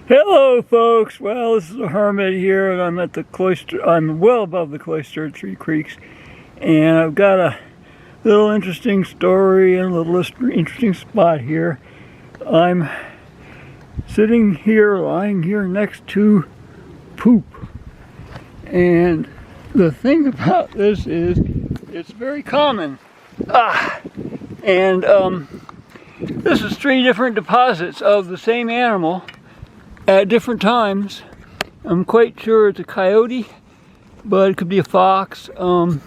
Hello folks, well this is a hermit here and I'm at the Cloister. I'm well above the Cloister at Three Creeks, and I've got a little interesting story and a little interesting spot here. I'm sitting here, lying here next to poop, and the thing about this is it's very common. This is 3 different deposits of the same animal at different times. I'm quite sure it's a coyote, but it could be a fox. And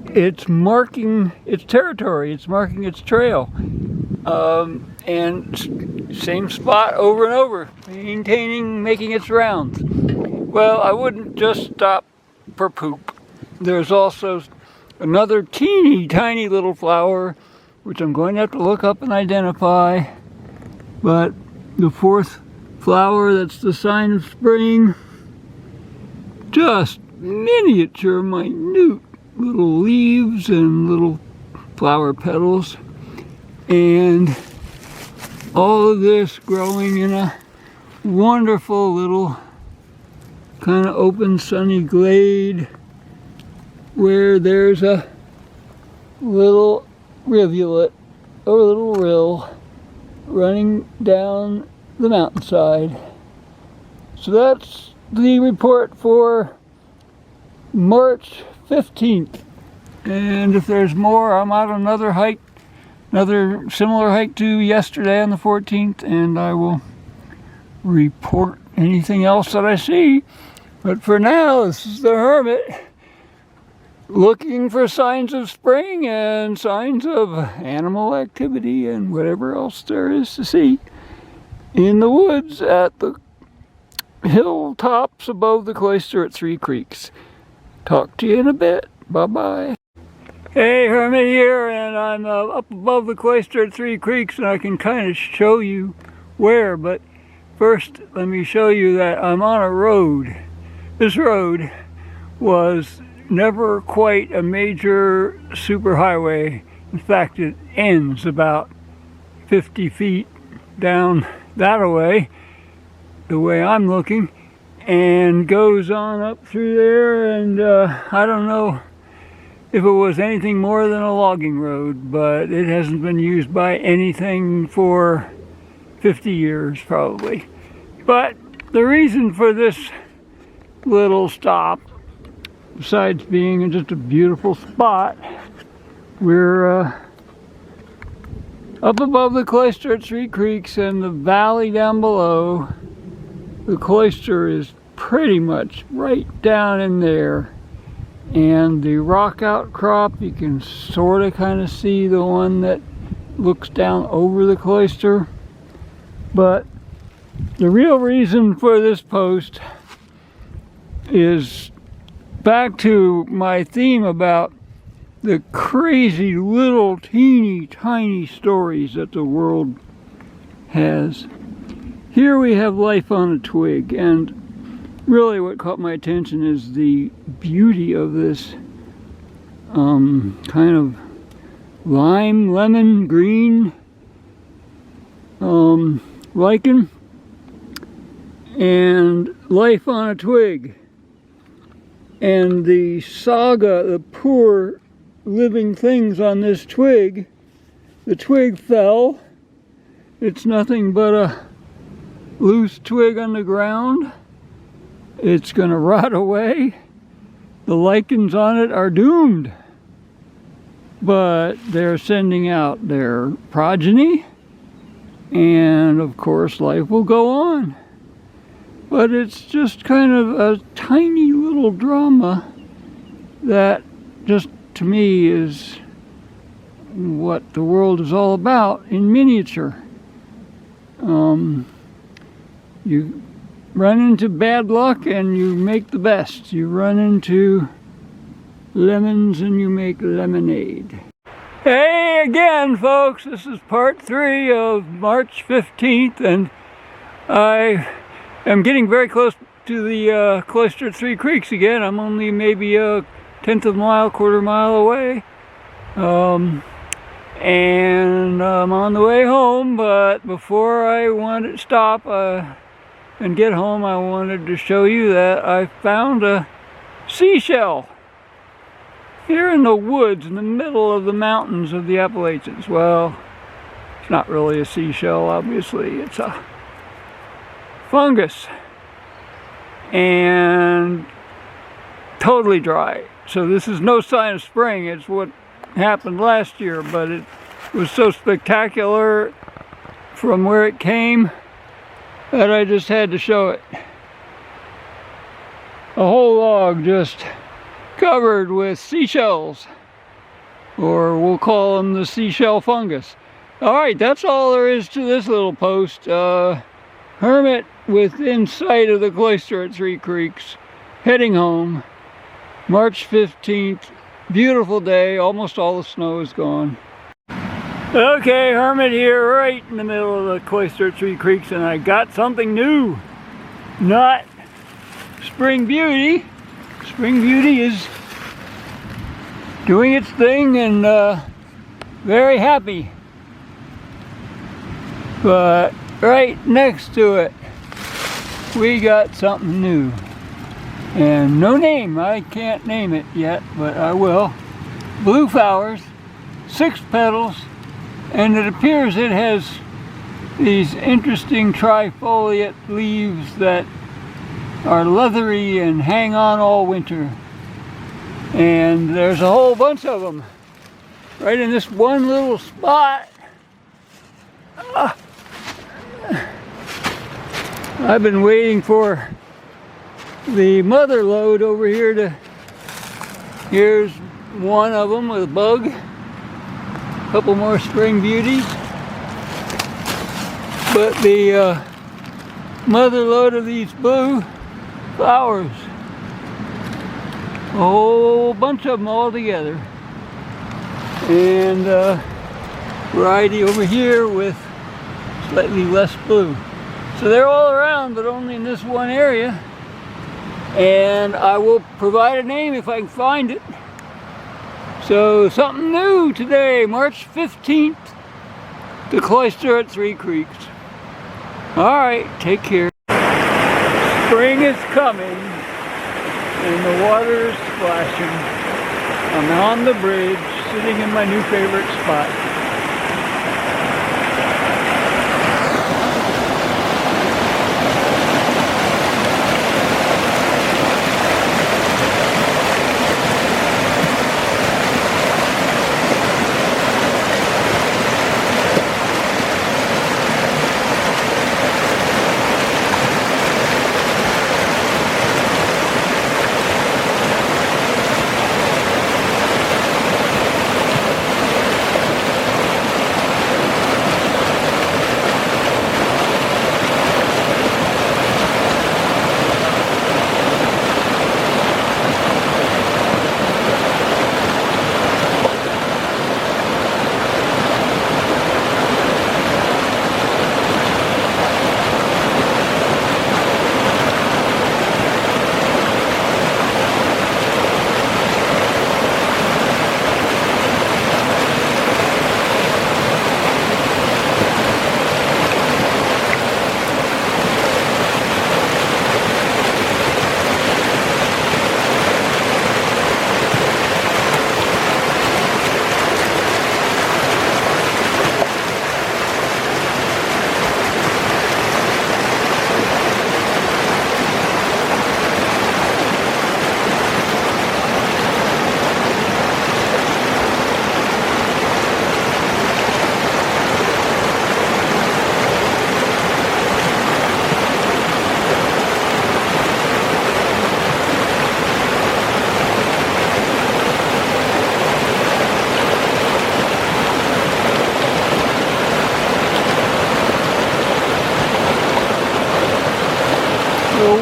it's marking its territory, it's marking its trail. And same spot over and over, making its rounds. Well, I wouldn't just stop for poop. There's also another teeny tiny little flower, which I'm going to have to look up and identify. But the 4th flower, that's the sign of spring. Just miniature, minute little leaves and little flower petals. And all of this growing in a wonderful little kind of open sunny glade where there's a little rivulet, or a little rill, running down the mountainside. So that's the report for March 15th. And if there's more, I'm out on another hike, another similar hike to yesterday on the 14th, and I will report anything else that I see. But for now, this is the hermit, looking for signs of spring and signs of animal activity and whatever else there is to see in the woods at the hilltops above the Cloister at Three Creeks. Talk to you in a bit. Bye-bye. Hey, Hermit here, and I'm up above the Cloister at Three Creeks, and I can kind of show you where, but first let me show you that I'm on a road. This road was never quite a major superhighway. In fact, it ends about 50 feet down that way, the way I'm looking, and goes on up through there, and I don't know if it was anything more than a logging road, but it hasn't been used by anything for 50 years probably. But the reason for this little stop, besides being just a beautiful spot, we're up above the Cloister at Three Creeks, and the valley down below. The Cloister is pretty much right down in there, and the rock outcrop, you can sort of kind of see the one that looks down over the Cloister. But the real reason for this post is back to my theme about the crazy little teeny tiny stories that the world has. Here we have life on a twig, and really what caught my attention is the beauty of this kind of lime, lemon, green lichen, and life on a twig. And the saga, the poor living things on this twig. The twig fell. It's nothing but a loose twig on the ground. It's going to rot away. The lichens on it are doomed. But they're sending out their progeny, and of course life will go on. But it's just kind of a tiny little drama that just, to me, is what the world is all about in miniature. You run into bad luck and you make the best. You run into lemons and you make lemonade. Hey again, folks, this is part 3 of March 15th, and I am getting very close to the Cloister at Three Creeks again. I'm only maybe a 1/10 of a mile, 1/4 mile away. and I'm on the way home, but before I wanted to stop and get home, I wanted to show you that I found a seashell here in the woods in the middle of the mountains of the Appalachians. Well, it's not really a seashell, obviously. It's a fungus and totally dry. So this is no sign of spring. It's what happened last year, but it was so spectacular from where it came that I just had to show it. A whole log just covered with seashells, or we'll call them the seashell fungus. Alright, that's all there is to this little post. Hermit within sight of the Cloister at Three Creeks, heading home. March 15th, beautiful day, almost all the snow is gone. Okay, Hermit here, right in the middle of the Cloister at Three Creeks, and I got something new. Not Spring Beauty. Spring Beauty is doing its thing and very happy. But right next to it, we got something new. And no name, I can't name it yet, but I will. Blue flowers, 6 petals, and it appears it has these interesting trifoliate leaves that are leathery and hang on all winter. And there's a whole bunch of them right in this one little spot. I've been waiting for the mother load over here to... Here's one of them with a bug. A couple more spring beauties. But the mother load of these blue flowers, a whole bunch of them all together. And variety over here with slightly less blue. So they're all around, but only in this one area. And I will provide a name if I can find it. So something new today, March 15th, the Cloister at Three Creeks. Alright, take care. Spring is coming and the water is splashing. I'm on the bridge, sitting in my new favorite spot.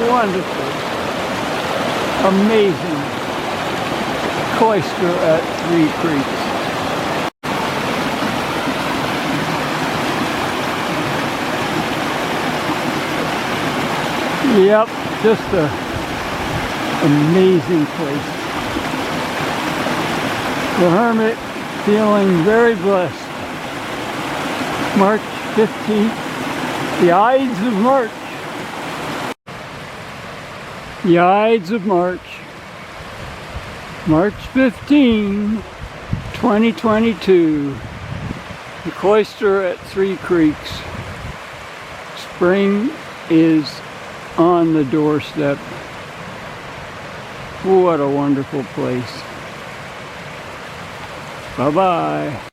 Wonderful, amazing Cloister at Three Creeks. Yep, just an amazing place. The Hermit feeling very blessed. March 15th, the Ides of March. The Ides of March. March 15, 2022. The Cloister at Three Creeks. Spring is on the doorstep. What a wonderful place. Bye-bye.